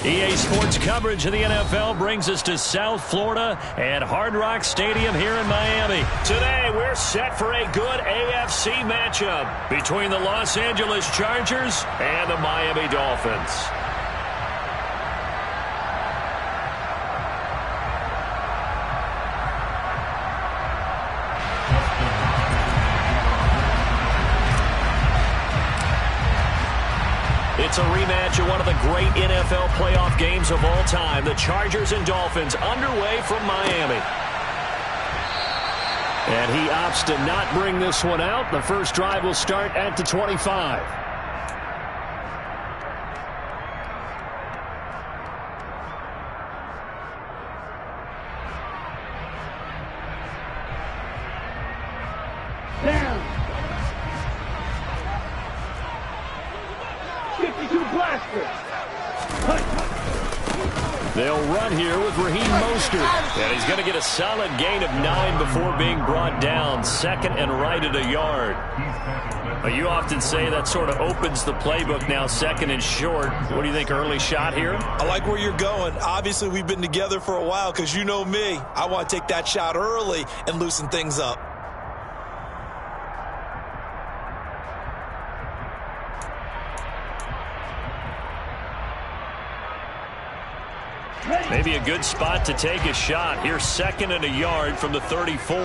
EA Sports coverage of the NFL brings us to South Florida at Hard Rock Stadium here in Miami. Today, we're set for a good AFC matchup between the Los Angeles Chargers and the Miami Dolphins. It's a rematch of one of the great NFL playoff games of all time. The Chargers and Dolphins underway from Miami. And he opts to not bring this one out. The first drive will start at the 25. They'll run here with Raheem Mostert. And he's going to get a solid gain of 9 before being brought down. Second and right at a yard. You often say that sort of opens the playbook now, second and short. What do you think, early shot here? I like where you're going. Obviously, we've been together for a while because you know me. I want to take that shot early and loosen things up. Maybe a good spot to take a shot. Here's second and a yard from the 34.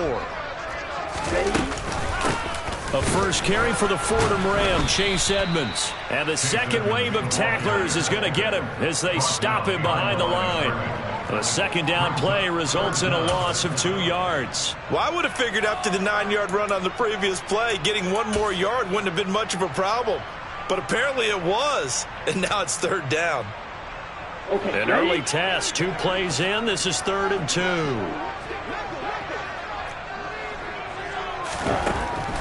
A first carry for the Fordham Ram, Chase Edmonds. And the second wave of tacklers is going to get him as they stop him behind the line. The second down play results in a loss of 2 yards. Well, I would have figured after the 9-yard run on the previous play, getting 1 more yard wouldn't have been much of a problem. But apparently it was, and now it's third down. Okay, an early test, 2 plays in. This is 3rd and 2.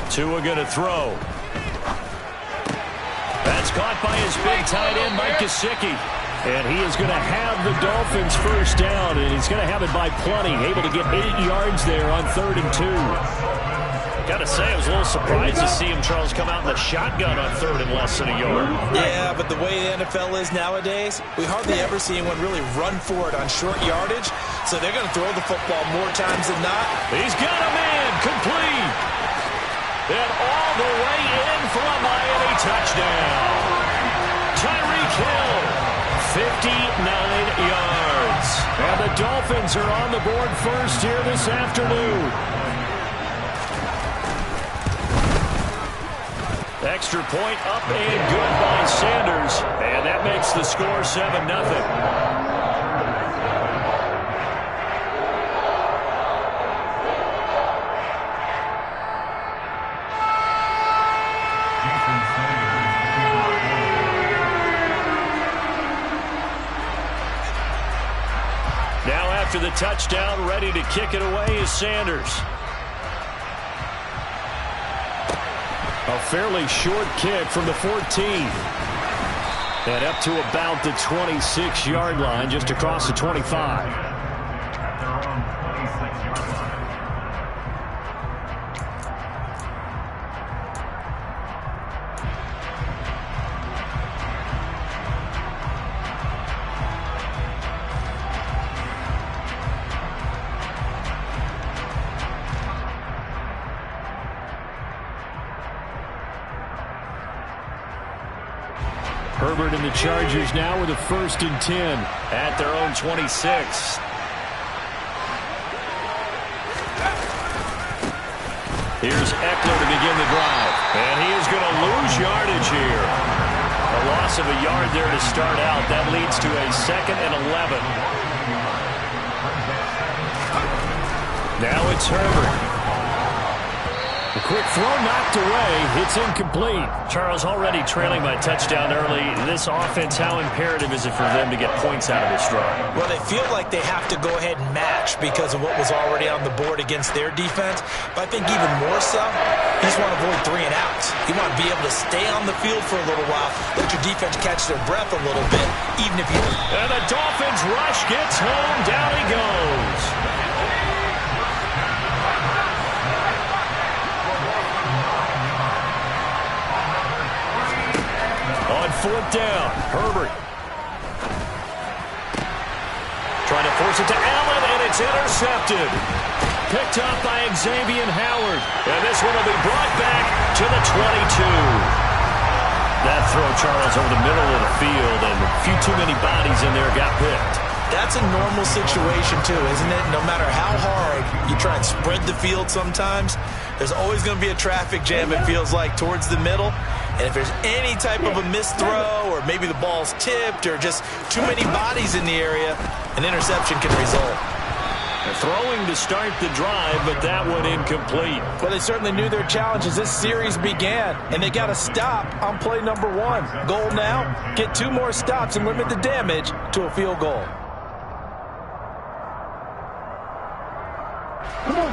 Tua going to throw. That's caught by his big tight end, Mike Gesicki. And he is going to have the Dolphins first down, and he's going to have it by plenty. Able to get 8 yards there on 3rd and 2. Got to say, I was a little surprised to see him, Charles, come out in the shotgun on 3rd and less than a yard. Yeah, but the way the NFL is nowadays, we hardly ever see anyone really run for it on short yardage. So they're going to throw the football more times than not. He's got a man complete. And all the way in for a Miami touchdown. Tyreek Hill, 59 yards. And the Dolphins are on the board first here this afternoon. Extra point up and good by Sanders. And that makes the score 7-0. Now after the touchdown, ready to kick it away is Sanders. A fairly short kick from the 14. And up to about the 26-yard line, just across the 25. Herbert and the Chargers now with a 1st and 10 at their own 26. Here's Eckler to begin the drive. And he is going to lose yardage here. A loss of a yard there to start out. That leads to a 2nd and 11. Now it's Herbert. A quick throw knocked away. It's incomplete. Charles, already trailing by touchdown early. This offense, how imperative is it for them to get points out of this drive? Well, they feel like they have to go ahead and match because of what was already on the board against their defense. But I think even more so, you just want to avoid 3 and outs. You want to be able to stay on the field for a little while, let your defense catch their breath a little bit, even if you... And the Dolphins rush gets home. Down he goes. On 4th down, Herbert. trying to force it to Allen, and it's intercepted. Picked up by Xavier Howard. And this one will be brought back to the 22. That throw, Charles, over the middle of the field, and a few too many bodies in there got picked. That's a normal situation, too, isn't it? No matter how hard you try and spread the field sometimes, there's always going to be a traffic jam, it feels like, towards the middle. And if there's any type of a missed throw, or maybe the ball's tipped, or just too many bodies in the area, an interception can result. Throwing to start the drive, but that one incomplete. Well, they certainly knew their challenge as this series began, and they got to stop on play number 1. Goal now, get 2 more stops and limit the damage to a field goal.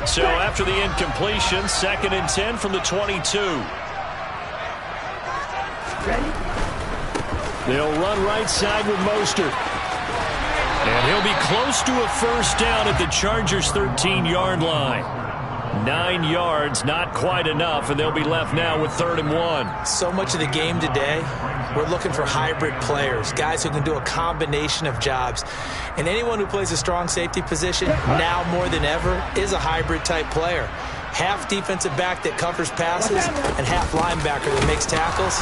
So after the incompletion, 2nd and 10 from the 22. Ready? They'll run right side with Mostert. And he'll be close to a first down at the Chargers' 13-yard line. 9 yards, not quite enough, and they'll be left now with 3rd and 1. So much of the game today, we're looking for hybrid players, guys who can do a combination of jobs. And anyone who plays a strong safety position, now more than ever, is a hybrid-type player. Half defensive back that covers passes and half linebacker that makes tackles.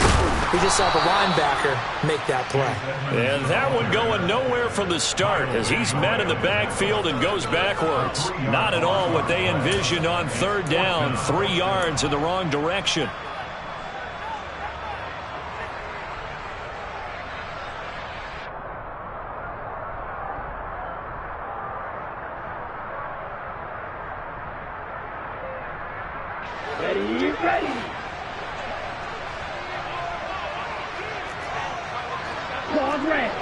We just saw the linebacker make that play. And that one going nowhere from the start as he's met in the backfield and goes backwards. Not at all what they envisioned on 3rd down, 3 yards in the wrong direction. Ready, ready. Claws red.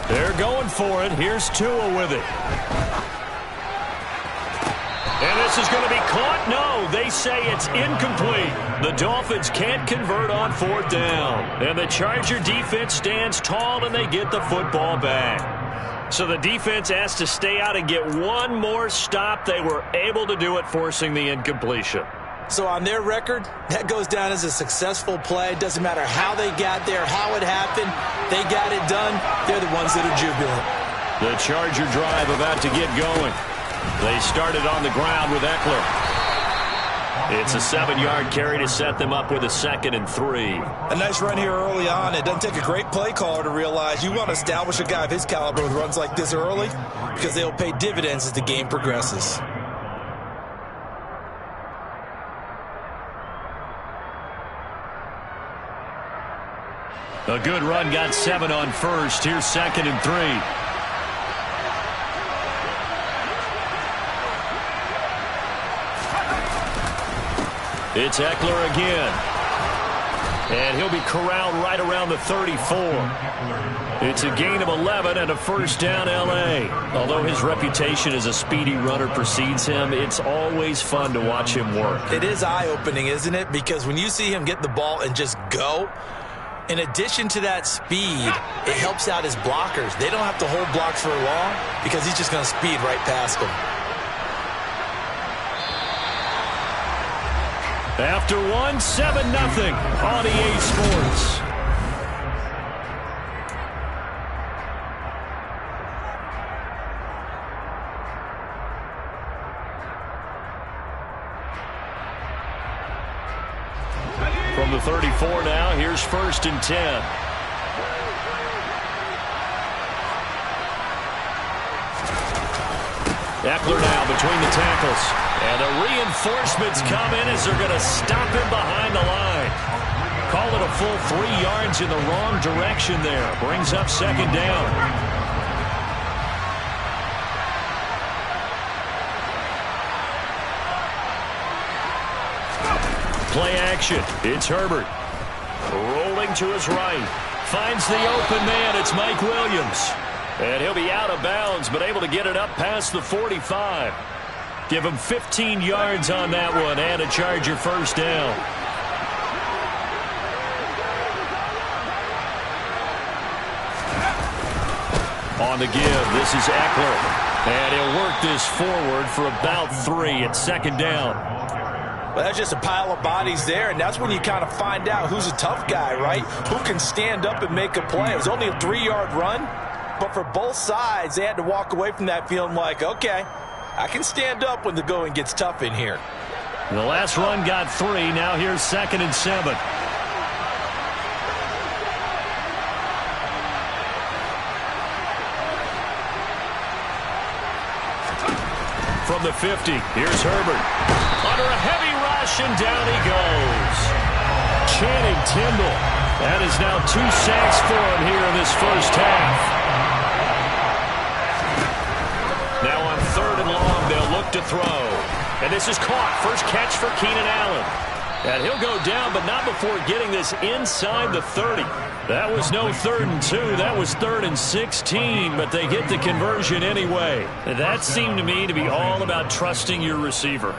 They're going for it. Here's Tua with it. And this is going to be caught. No, they say it's incomplete. The Dolphins can't convert on 4th down. And the Charger defense stands tall, and they get the football back. So the defense has to stay out and get one more stop. They were able to do it, forcing the incompletion. So on their record, that goes down as a successful play. It doesn't matter how they got there, how it happened. They got it done. They're the ones that are jubilant. The Charger drive about to get going. They started on the ground with Eckler. It's a 7-yard carry to set them up with a 2nd and 3. A nice run here early on. It doesn't take a great play caller to realize you want to establish a guy of his caliber with runs like this early because they'll pay dividends as the game progresses. A good run got 7 on first. Here's 2nd and 3. It's Eckler again. And he'll be corralled right around the 34. It's a gain of 11 and a first down L.A. Although his reputation as a speedy runner precedes him, it's always fun to watch him work. It is eye-opening, isn't it? Because when you see him get the ball and just go, in addition to that speed, it helps out his blockers. They don't have to hold blocks for long because he's just going to speed right past them. After 7-0 on EA Sports. From the 34 now, here's 1st and 10. Eckler now between the tackles. And the reinforcements come in as they're going to stop him behind the line. Call it a full 3 yards in the wrong direction there. Brings up 2nd down. Play action. It's Herbert. Rolling to his right. Finds the open man. It's Mike Williams. And he'll be out of bounds, but able to get it up past the 45. Give him 15 yards on that one and a Charger first down. On the give, this is Eckler. And he'll work this forward for about 3 at 2nd down. Well, that's just a pile of bodies there, and that's when you kind of find out who's a tough guy, right? Who can stand up and make a play. It was only a 3-yard run, but for both sides, they had to walk away from that feeling like, okay, I can stand up when the going gets tough in here. The last run got 3. Now here's 2nd and 7. From the 50, here's Herbert. Under a heavy rush, and down he goes. Channing Tindall. That is now 2 sacks for him here in this first half. Now on 3rd and long, they'll look to throw. And this is caught. First catch for Keenan Allen. And he'll go down, but not before getting this inside the 30. That was no 3rd and 2. That was 3rd and 16, but they get the conversion anyway. That seemed to me to be all about trusting your receiver.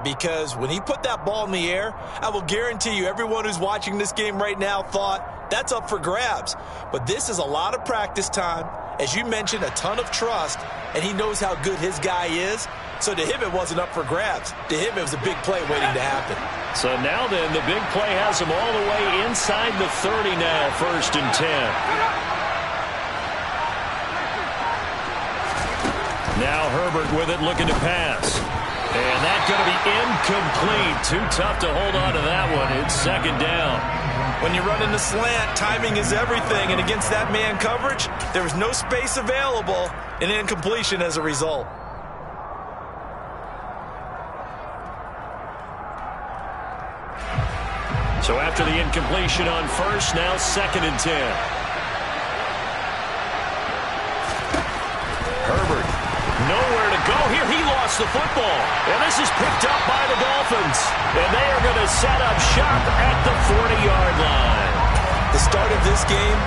Because when he put that ball in the air, I will guarantee you everyone who's watching this game right now thought that's up for grabs. But this is a lot of practice time. As you mentioned, a ton of trust, and he knows how good his guy is. So to him, it wasn't up for grabs. To him, it was a big play waiting to happen. So now then, the big play has him all the way inside the 30 now, 1st and 10. Now Herbert with it, looking to pass. And that's going to be incomplete. Too tough to hold on to that one. It's 2nd down. When you run in the slant, timing is everything. And against that man coverage, there was no space available, and incompletion as a result. So after the incompletion on 1st, now 2nd and 10. Herbert. Nowhere to go here. He lost the football. And this is picked up by the Dolphins. And they are going to set up shop at the 40-yard line. The start of this game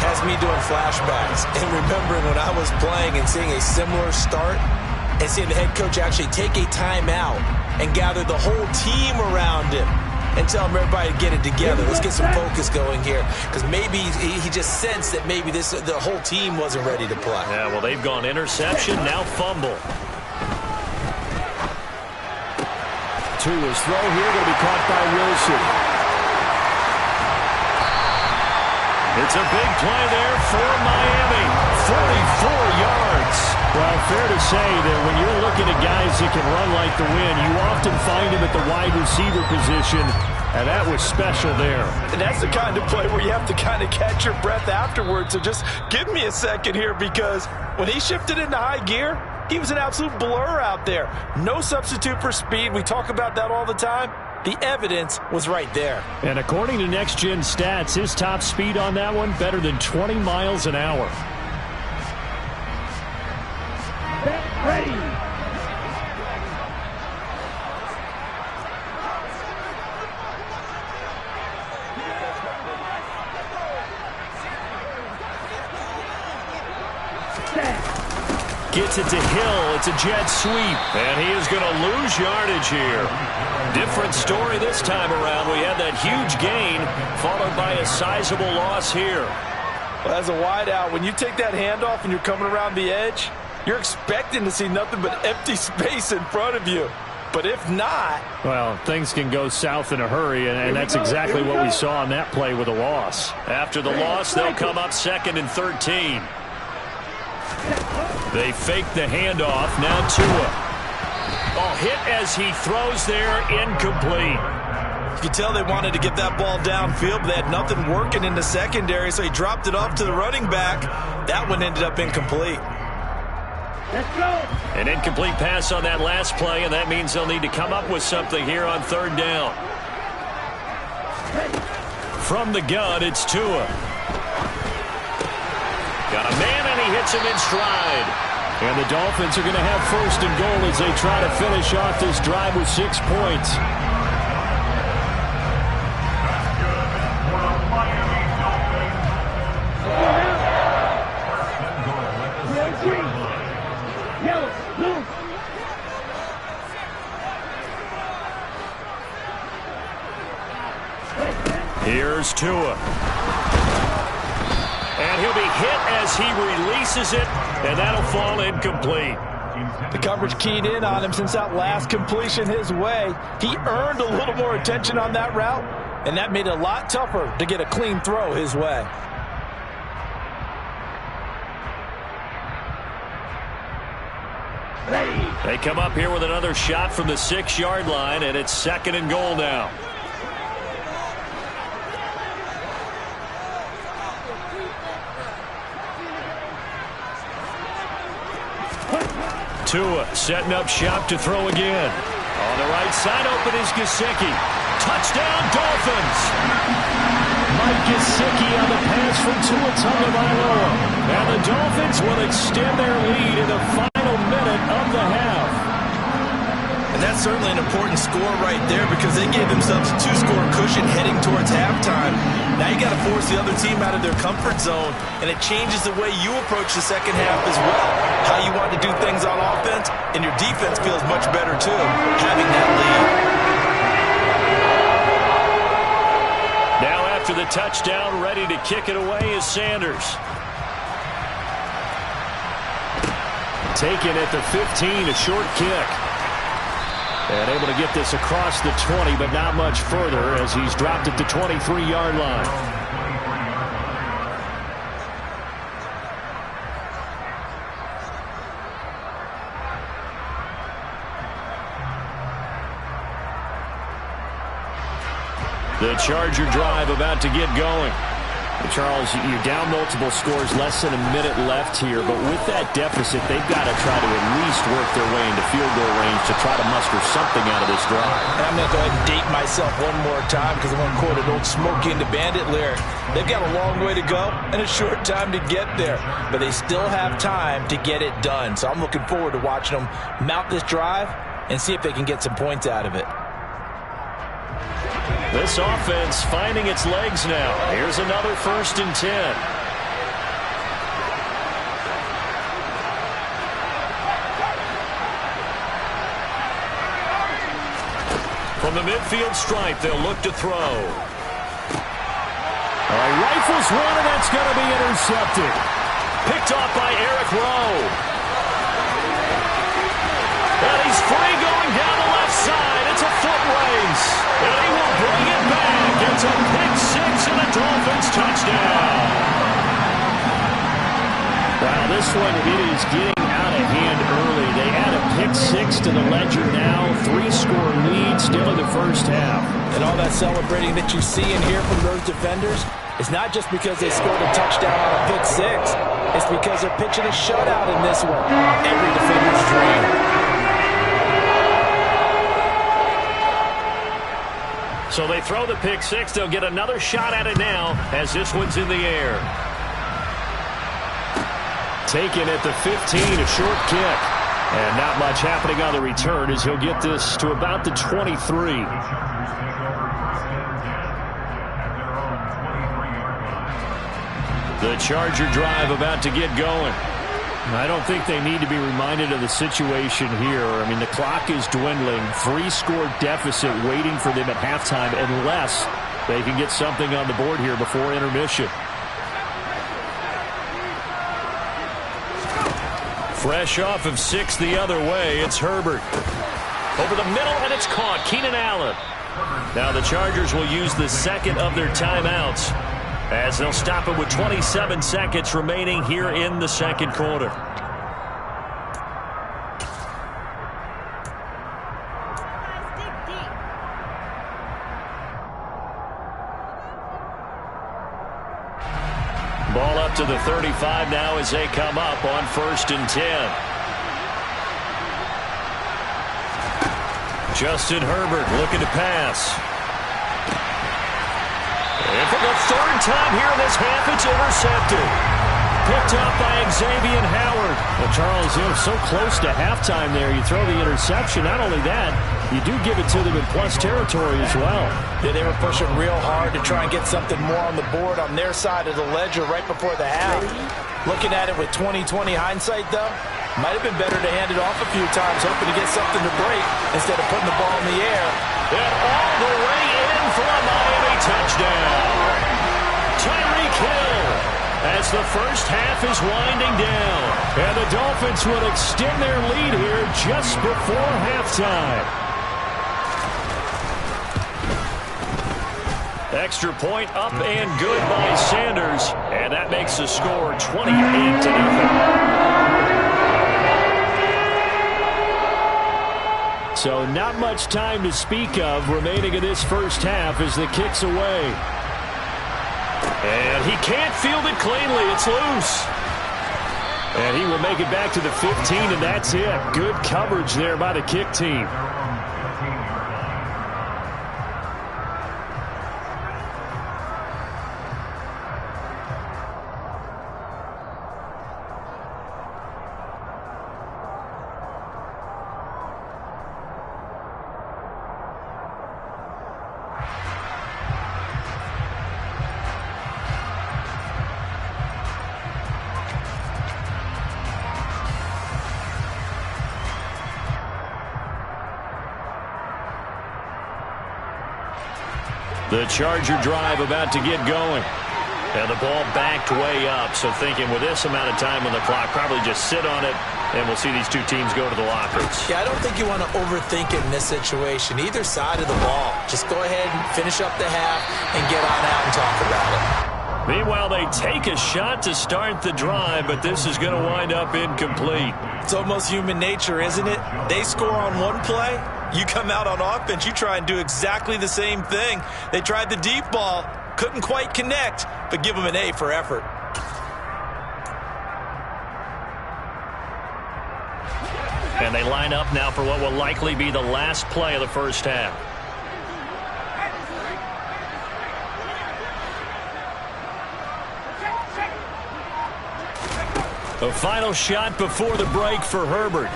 has me doing flashbacks and remembering when I was playing and seeing a similar start and seeing the head coach actually take a timeout and gather the whole team around him and tell him everybody to get it together. Let's get some focus going here, because maybe he just sensed that maybe the whole team wasn't ready to play. Yeah, well, they've gone interception, now fumble. Tua's throw here going to be caught by Wilson. It's a big play there for Miami. 44 yards. Well, fair to say that when you're looking at guys that can run like the wind, you often find them at the wide receiver position, and that was special there. And that's the kind of play where you have to kind of catch your breath afterwards. So just give me a second here, because when he shifted into high gear, he was an absolute blur out there. No substitute for speed. We talk about that all the time. The evidence was right there. And according to Next Gen Stats, his top speed on that one, better than 20 miles an hour. Ready. Gets it to Hill. It's a jet sweep. And he is going to lose yardage here. Different story this time around. We had that huge gain followed by a sizable loss here. Well, as a wideout, when you take that handoff and you're coming around the edge, you're expecting to see nothing but empty space in front of you. But if not... Well, things can go south in a hurry, and that's exactly what we saw on that play with a loss. After the loss, they'll come up 2nd and 13. They fake the handoff. Now Tua. Oh, hit as he throws there, incomplete. You could tell they wanted to get that ball downfield, but they had nothing working in the secondary, so he dropped it off to the running back. That one ended up incomplete. Let's go. An incomplete pass on that last play, and that means they'll need to come up with something here on 3rd down. From the gun, it's Tua. Got a man, and he hits him in stride. And the Dolphins are going to have first and goal as they try to finish off this drive with 6 points. Here's Tua. And he'll be hit as he releases it, and that'll fall incomplete. The coverage keyed in on him since that last completion his way. He earned a little more attention on that route, and that made it a lot tougher to get a clean throw his way. They come up here with another shot from the 6-yard line, and it's 2nd and goal now. Tua setting up shop to throw again. On the right side, open is Gesicki. Touchdown, Dolphins! Mike Gesicki on the pass from Tua Tagovailoa. And the Dolphins will extend their lead in the final minute of the half. And that's certainly an important score right there because they gave themselves a 2-score cushion heading towards halftime. Now you got to force the other team out of their comfort zone, and it changes the way you approach the second half as well. How you want to do things on offense, and your defense feels much better too, having that lead. Now after the touchdown, ready to kick it away is Sanders. Taken at the 15, a short kick. And able to get this across the 20, but not much further as he's dropped at the 23-yard line. The Charger drive about to get going. Charles, you're down multiple scores, less than a minute left here, but with that deficit, they've got to try to at least work their way into field goal range to try to muster something out of this drive. And I'm going to go ahead and date myself one more time because I'm going to quote an old Smokey and the Bandit lyric. They've got a long way to go and a short time to get there, but they still have time to get it done. So I'm looking forward to watching them mount this drive and see if they can get some points out of it. This offense finding its legs now. Here's another 1st and 10. From the midfield stripe, they'll look to throw. Rifles one, and that's going to be intercepted. Picked off by Eric Rowe. And he's free going down the left side. It's a foot race. And he will bring it back. It's a pick-6 and a Dolphins touchdown. Wow, this one, it is getting out of hand early. They add a pick-6 to the ledger now. 3-score lead still in the first half. And all that celebrating that you see and hear from those defenders is not just because they scored a touchdown on a pick-6. It's because they're pitching a shutout in this one. Every defender's dream. So they throw the pick-6. They'll get another shot at it now as this one's in the air. Taken at the 15, a short kick. And not much happening on the return as he'll get this to about the 23. The Charger drive about to get going. I don't think they need to be reminded of the situation here. I mean, the clock is dwindling. 3-score deficit waiting for them at halftime unless they can get something on the board here before intermission. Fresh off of 6 the other way, it's Herbert. Over the middle, and it's caught. Keenan Allen. Now the Chargers will use the second of their timeouts as they'll stop it with 27 seconds remaining here in the second quarter. Ball up to the 35 now as they come up on 1st and 10. Justin Herbert looking to pass. And for the 3rd time here in this half, it's intercepted. picked up by Xavier Howard. Well, Charles, so close to halftime there. You throw the interception. Not only that, you do give it to them in plus territory as well. Yeah, they were pushing real hard to try and get something more on the board on their side of the ledger right before the half. Looking at it with 20/20 hindsight, though, might have been better to hand it off a few times, hoping to get something to break instead of putting the ball in the air. And all the way in for a Miami touchdown. Tyreek Hill as the first half is winding down. And the Dolphins will extend their lead here just before halftime. Extra point up and good by Sanders. And that makes the score 28-0. So not much time to speak of remaining in this first half as the kick's away. And he can't field it cleanly. It's loose. And he will make it back to the 15, and that's it. Good coverage there by the kick team. The Charger drive about to get going. And the ball backed way up. So thinking with this amount of time on the clock, probably just sit on it, and we'll see these two teams go to the lockers. Yeah, I don't think you want to overthink it in this situation. Either side of the ball. Just go ahead and finish up the half and get on out and talk about it. Meanwhile, they take a shot to start the drive, but this is going to wind up incomplete. It's almost human nature, isn't it? They score on one play. You come out on offense, you try and do exactly the same thing. They tried the deep ball, couldn't quite connect, but give them an A for effort. And they line up now for what will likely be the last play of the first half. The final shot before the break for Herbert.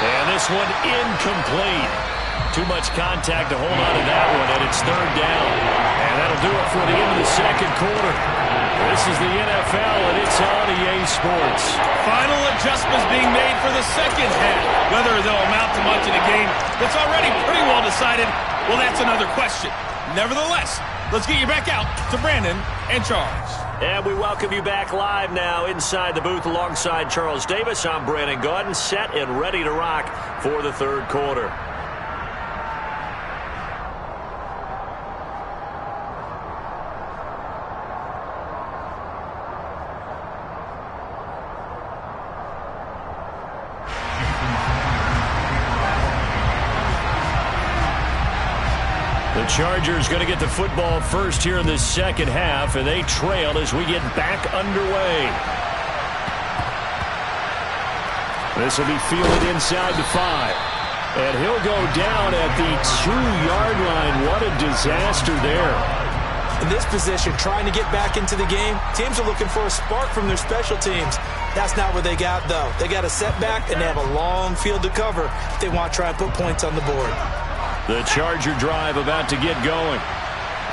And this one incomplete. Too much contact to hold on to that one, and it's third down. And that'll do it for the end of the second quarter. This is the NFL, and it's on EA Sports. Final adjustments being made for the second half. Whether they'll amount to much in a game that's already pretty well decided, well, that's another question. Nevertheless, let's get you back out to Brandon and Charles. And we welcome you back live now inside the booth alongside Charles Davis. I'm Brandon Gaudin, set and ready to rock for the third quarter. The Chargers going to get the football first here in the second half, and they trail as we get back underway. This will be fielded inside the 5. And he'll go down at the 2-yard line. What a disaster there. In this position, trying to get back into the game, teams are looking for a spark from their special teams. That's not what they got, though. They got a setback, and they have a long field to cover if they want to try and put points on the board. The Charger drive about to get going.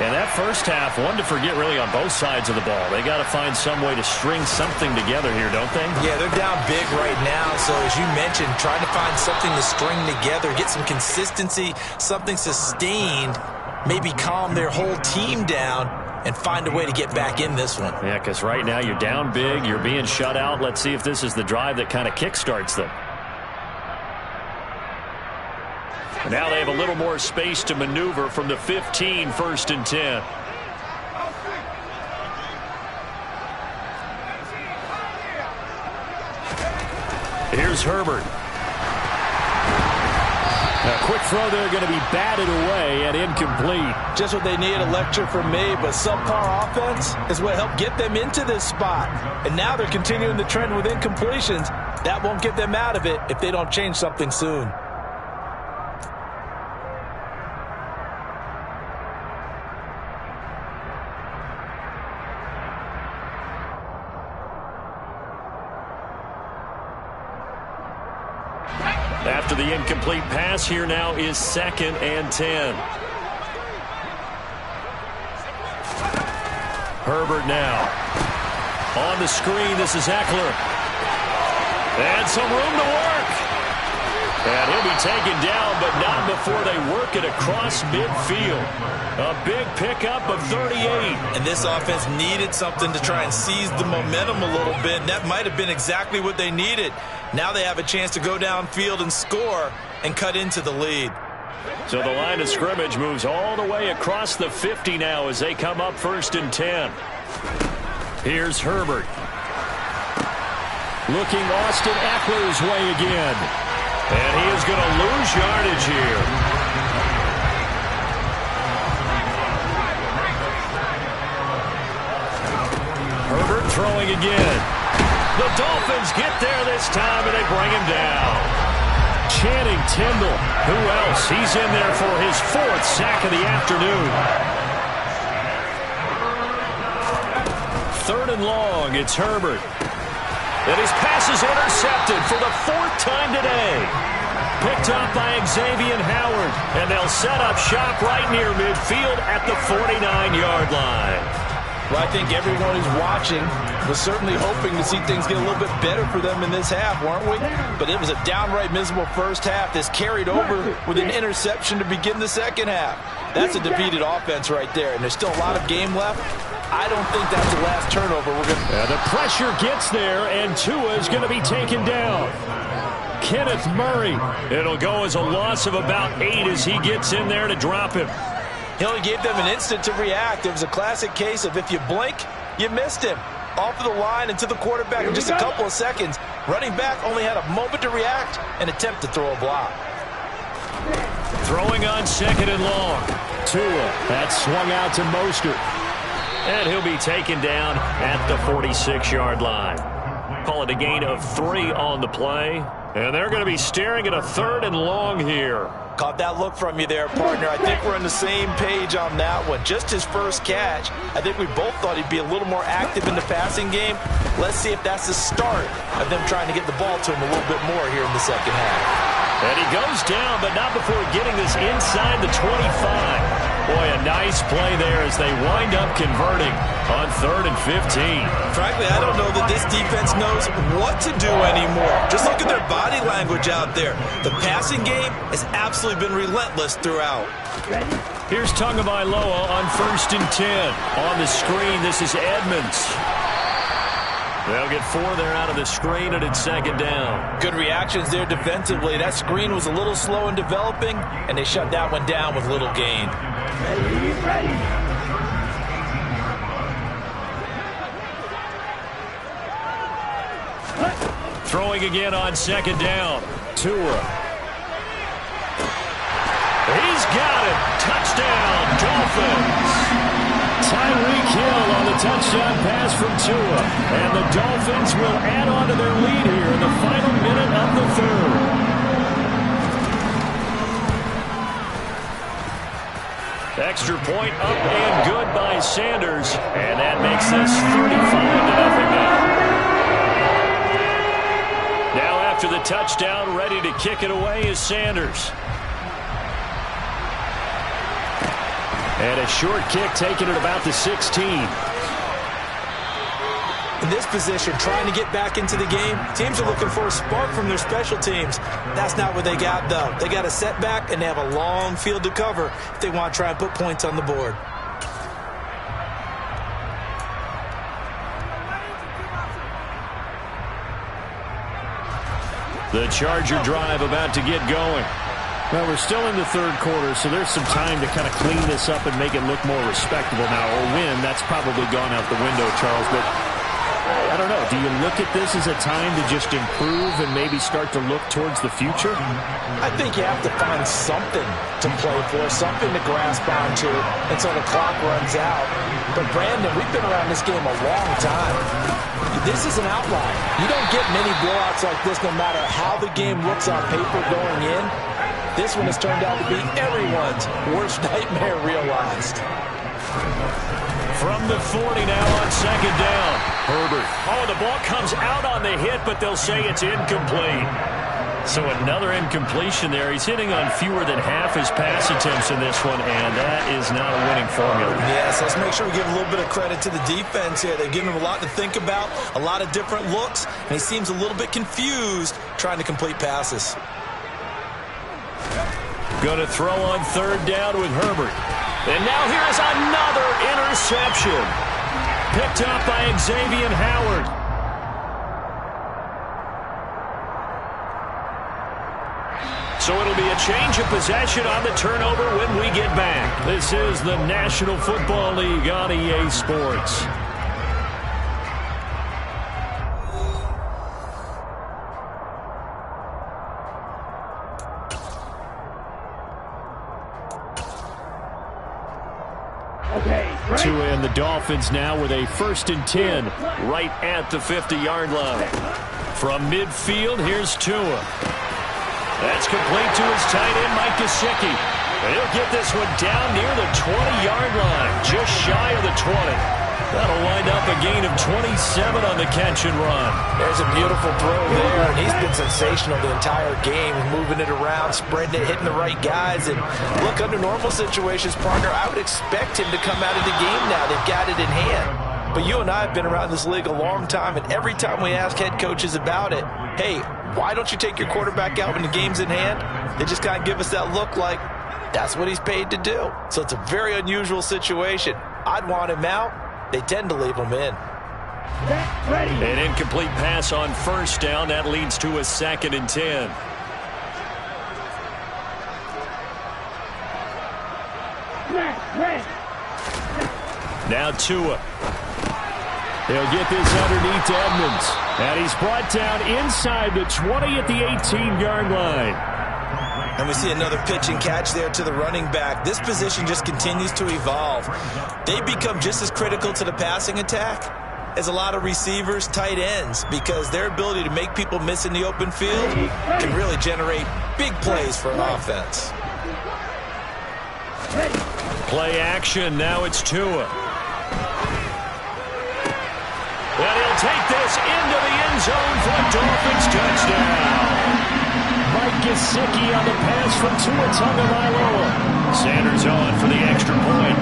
And that first half, one to forget really on both sides of the ball. They got to find some way to string something together here, don't they? Yeah, they're down big right now. So as you mentioned, trying to find something to string together, get some consistency, something sustained, maybe calm their whole team down and find a way to get back in this one. Yeah, because right now you're down big, you're being shut out. Let's see if this is the drive that kind of kickstarts them. Now they have a little more space to maneuver from the 15, 1st and 10. Here's Herbert. A quick throw there going to be batted away and incomplete. Just what they need, a lecture from me, but subpar offense is what helped get them into this spot. And now they're continuing the trend with incompletions. That won't get them out of it if they don't change something soon. After the incomplete pass, here now is 2nd and 10. Herbert now. On the screen, this is Eckler. And some room to work. And he'll be taken down, but not before they work it across midfield. A big pickup of 38. And this offense needed something to try and seize the momentum a little bit, and that might have been exactly what they needed. Now they have a chance to go downfield and score and cut into the lead. So the line of scrimmage moves all the way across the 50 now as they come up 1st and 10. Here's Herbert. Looking Austin Eckler's way again. And he is going to lose yardage here. Herbert throwing again. The Dolphins get there this time, and they bring him down. Channing Tindall. Who else? He's in there for his 4th sack of the afternoon. 3rd and long. It's Herbert. And his pass is intercepted for the 4th time today. Picked up by Xavier Howard. And they'll set up shop right near midfield at the 49-yard line. Well, I think everyone who's watching was certainly hoping to see things get a little bit better for them in this half, weren't we? But it was a downright miserable first half that's carried over with an interception to begin the second half. That's a defeated offense right there, and there's still a lot of game left. I don't think that's the last turnover. The pressure gets there, and Tua is going to be taken down. Kenneth Murray. It'll go as a loss of about 8 as he gets in there to drop him. He only gave them an instant to react. It was a classic case of if you blink, you missed him. Off of the line and to the quarterback in just a couple of seconds. Running back only had a moment to react and attempt to throw a block. Throwing on 2nd and long. Tua, that swung out to Mostert. And he'll be taken down at the 46-yard line. Call it a gain of 3 on the play. And they're going to be staring at a 3rd and long here. Caught that look from you there, partner. I think we're on the same page on that one. Just his first catch. I think we both thought he'd be a little more active in the passing game. Let's see if that's the start of them trying to get the ball to him a little bit more here in the second half. And he goes down, but not before getting this inside the 25. Boy, a nice play there as they wind up converting on 3rd and 15. Frankly, I don't know that this defense knows what to do anymore. Just look at their body language out there. The passing game has absolutely been relentless throughout. Here's Tagovailoa on 1st and 10. On the screen, this is Edmonds. They'll get 4 there out of the screen, and it's 2nd down. Good reactions there defensively. That screen was a little slow in developing, and they shut that one down with little gain. Ready. Throwing again on 2nd down. Tua. He's got it. Touchdown, Dolphins. Tyreek Hill on the touchdown pass from Tua. And the Dolphins will add on to their lead here in the final minute of the 3rd. Extra point up and good by Sanders. And that makes this 35-0 now. Now after the touchdown, ready to kick it away is Sanders. And a short kick taken at about the 16. In this position, trying to get back into the game, teams are looking for a spark from their special teams. That's not what they got, though. They got a setback, and they have a long field to cover if they want to try and put points on the board. The Charger drive about to get going. Well, we're still in the 3rd quarter, so there's some time to kind of clean this up and make it look more respectable now. Or win, that's probably gone out the window, Charles. But I don't know. Do you look at this as a time to just improve and maybe start to look towards the future? I think you have to find something to play for, something to grasp onto until the clock runs out. But, Brandon, we've been around this game a long time. This is an outlier. You don't get many blowouts like this no matter how the game looks on paper going in. This one has turned out to be everyone's worst nightmare realized. From the 40 now on 2nd down. Herbert. Oh, the ball comes out on the hit, but they'll say it's incomplete. So another incompletion there. He's hitting on fewer than half his pass attempts in this one, and that is not a winning formula. Yes, let's make sure we give a little bit of credit to the defense here. They've given him a lot to think about, a lot of different looks, and he seems a little bit confused trying to complete passes. Going to throw on third down with Herbert. And now here's another interception. Picked up by Xavier Howard. So it'll be a change of possession on the turnover when we get back. This is the National Football League on EA Sports. And the Dolphins now with a 1st and 10 right at the 50-yard line. From midfield, here's Tua. That's complete to his tight end, Mike Gesicki. And he'll get this one down near the 20-yard line, just shy of the 20. That'll wind up a gain of 27 on the catch and run. There's a beautiful throw there, and he's been sensational the entire game, moving it around, spreading it, hitting the right guys. And look, under normal situations, partner, I would expect him to come out of the game now. They've got it in hand. But you and I have been around this league a long time, and every time we ask head coaches about it, hey, why don't you take your quarterback out when the game's in hand? They just kind of give us that look like that's what he's paid to do. So it's a very unusual situation. I'd want him out. They tend to leave him in. An incomplete pass on 1st down. That leads to a 2nd and 10. Now Tua. They'll get this underneath to Edmonds. And he's brought down inside the 20 at the 18-yard line. And we see another pitch and catch there to the running back. This position just continues to evolve. They become just as critical to the passing attack as a lot of receivers, tight ends, because their ability to make people miss in the open field can really generate big plays for an offense. Play action. Now it's Tua. And he'll take this into the end zone for a Dolphins touchdown. Mike Gesicki on the pass from Tua Tagovailoa. Sanders on for the extra point.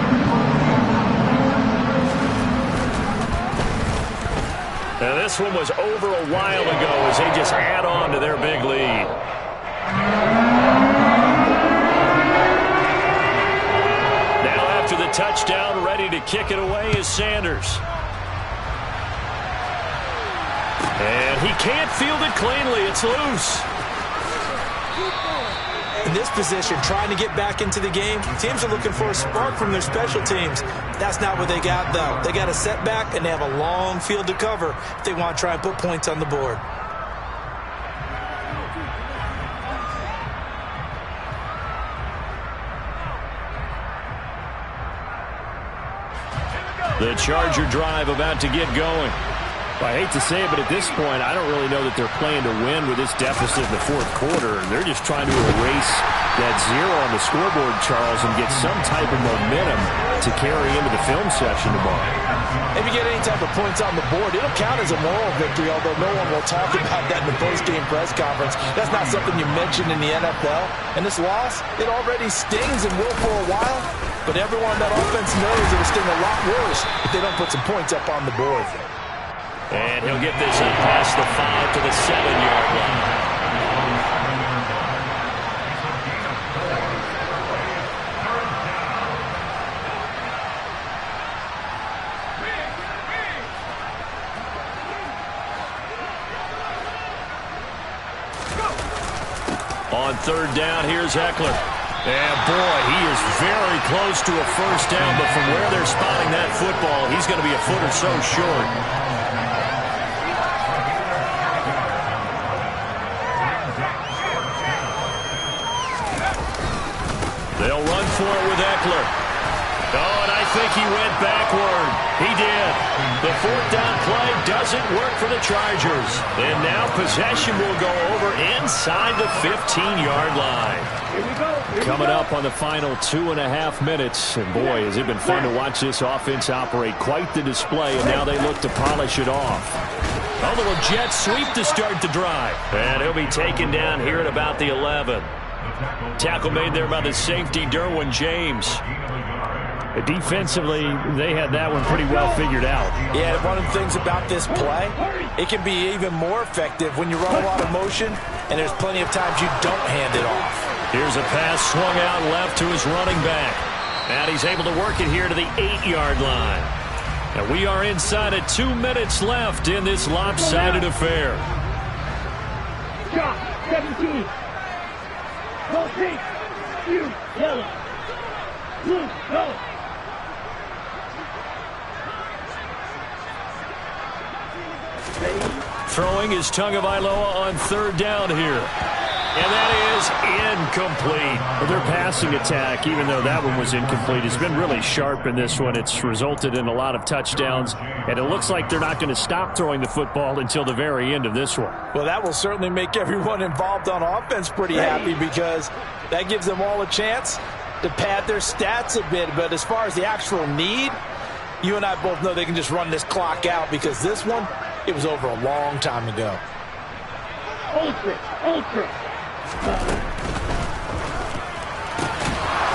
Now this one was over a while ago as they just add on to their big lead. Now after the touchdown, ready to kick it away is Sanders. And he can't field it cleanly. It's loose. In this position, trying to get back into the game, teams are looking for a spark from their special teams. That's not what they got, though. They got a setback, and they have a long field to cover if they want to try and put points on the board. The Charger drive about to get going. Well, I hate to say it, but at this point, I don't really know that they're playing to win with this deficit in the 4th quarter. They're just trying to erase that 0 on the scoreboard, Charles, and get some type of momentum to carry into the film session tomorrow. If you get any type of points on the board, it'll count as a moral victory, although no one will talk about that in the post-game press conference. That's not something you mention in the NFL. And this loss, it already stings and will for a while, but everyone on that offense knows it will sting a lot worse if they don't put some points up on the board. And he'll get this up past the 5 to the 7-yard line. On 3rd down, here's Eckler. And boy, he is very close to a 1st down, but from where they're spotting that football, he's going to be a foot or so short. They'll run for it with Eckler. Oh, and I think he went backward. He did. The 4th down play doesn't work for the Chargers. And now possession will go over inside the 15-yard line. Coming up on the final 2.5 minutes. And boy, has it been fun to watch this offense operate. Quite the display, and now they look to polish it off. A little jet sweep to start the drive. And he'll be taken down here at about the 11. Tackle made there by the safety, Derwin James. Defensively, they had that one pretty well figured out. Yeah, one of the things about this play, it can be even more effective when you run a lot of motion, and there's plenty of times you don't hand it off. Here's a pass swung out left to his running back. And he's able to work it here to the 8-yard line. And we are inside of 2 minutes left in this lopsided affair. Drop, 17. Go, 6. You, yellow. Blue, go. Throwing is Tagovailoa on third down here. And that is incomplete. Well, their passing attack, even though that one was incomplete, has been really sharp in this one. It's resulted in a lot of touchdowns, and it looks like they're not going to stop throwing the football until the very end of this one. Well, that will certainly make everyone involved on offense pretty happy because that gives them all a chance to pad their stats a bit. But as far as the actual need, you and I both know they can just run this clock out because this one, it was over a long time ago. Ultra.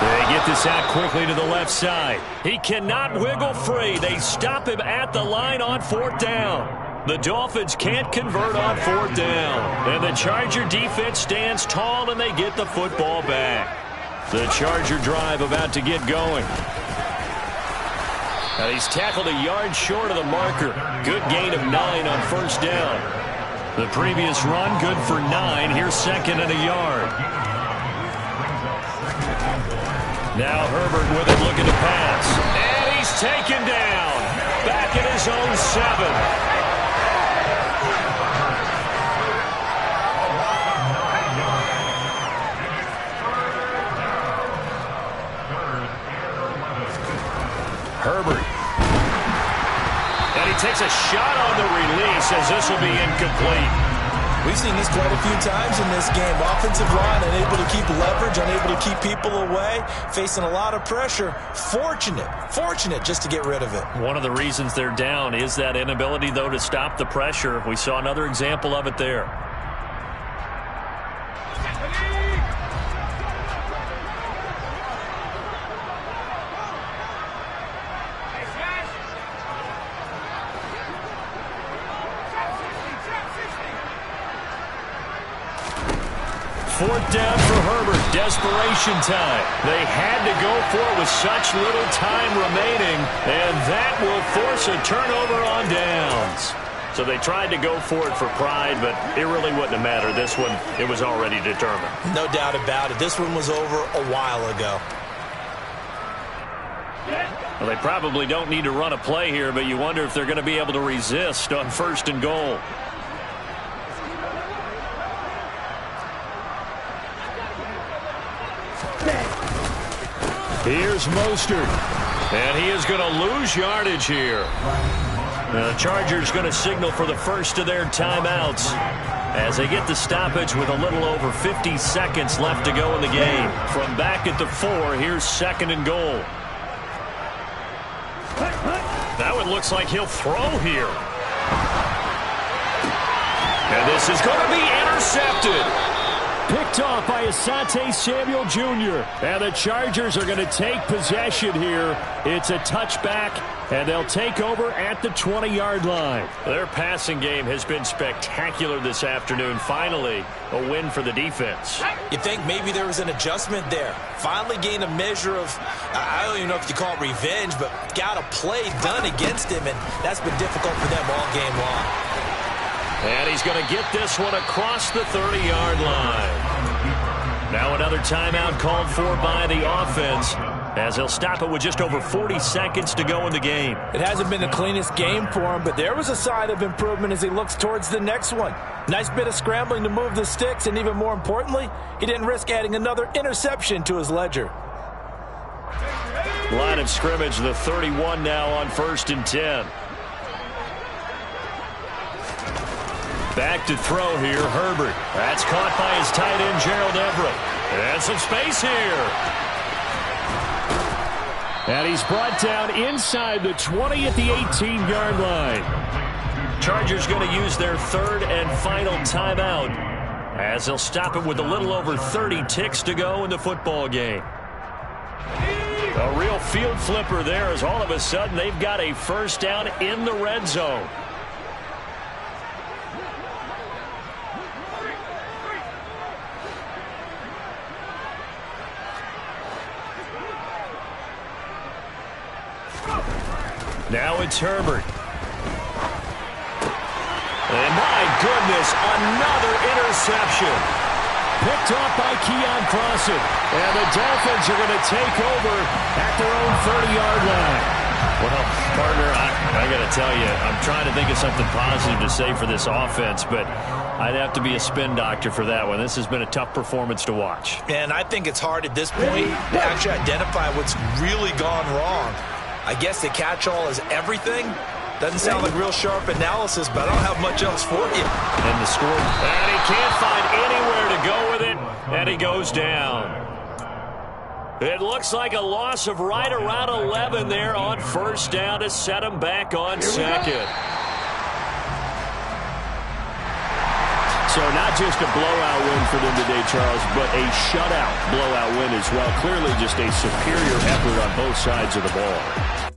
They get this out quickly to the left side. He cannot wiggle free. They stop him at the line on fourth down. The Dolphins can't convert on fourth down. And the Charger defense stands tall, and they get the football back. The Charger drive about to get going. Now he's tackled a yard short of the marker. Good gain of 9 on first down. The previous run, good for 9. Here's second and a yard. Now Herbert with it, looking to pass. And he's taken down. Back at his own 7. Herbert. And he takes a shot on the release as this will be incomplete. We've seen this quite a few times in this game. Offensive line unable to keep leverage, unable to keep people away, facing a lot of pressure. Fortunate just to get rid of it. One of the reasons they're down is that inability, though, to stop the pressure. We saw another example of it there. Fourth down for Herbert. Desperation time. They had to go for it with such little time remaining, and that will force a turnover on downs. So they tried to go for it for pride, but it really wouldn't have mattered. This one, it was already determined. No doubt about it. This one was over a while ago. Well, they probably don't need to run a play here, but you wonder if they're going to be able to resist on first and goal. Here's Mostert, and he is going to lose yardage here. The Chargers going to signal for the first of their timeouts as they get the stoppage with a little over 50 seconds left to go in the game. From back at the 4, here's second and goal. That one looks like he'll throw here. And this is going to be intercepted. Picked off by Asante Samuel Jr. And the Chargers are going to take possession here. It's a touchback, and they'll take over at the 20-yard line. Their passing game has been spectacular this afternoon. Finally, a win for the defense. You think maybe there was an adjustment there. Finally gained a measure of, I don't even know if you call it revenge, but got a play done against him, and that's been difficult for them all game long. And he's going to get this one across the 30-yard line. Now another timeout called for by the offense as they'll stop it with just over 40 seconds to go in the game. It hasn't been the cleanest game for him, but there was a sign of improvement as he looks towards the next one. Nice bit of scrambling to move the sticks, and even more importantly, he didn't risk adding another interception to his ledger. Line of scrimmage, the 31 now on first and 10. Back to throw here, Herbert. That's caught by his tight end, Gerald Everett. And some space here. And he's brought down inside the 20 at the 18-yard line. Chargers going to use their third and final timeout as they'll stop it with a little over 30 ticks to go in the football game. A real field flipper there as all of a sudden they've got a first down in the red zone. Now it's Herbert. And my goodness, another interception. Picked off by Keon Crossen. And the Dolphins are going to take over at their own 30-yard line. Well, partner, I got to tell you, I'm trying to think of something positive to say for this offense, but I'd have to be a spin doctor for that one. This has been a tough performance to watch. And I think it's hard at this point to actually identify what's really gone wrong. I guess the catch-all is everything. Doesn't sound like real sharp analysis, but I don't have much else for you. And the score. And he can't find anywhere to go with it, and he goes down. It looks like a loss of right around 11 there on first down to set him back on second. So not just a blowout win for them today, Charles, but a shutout blowout win as well. Clearly just a superior effort on both sides of the ball.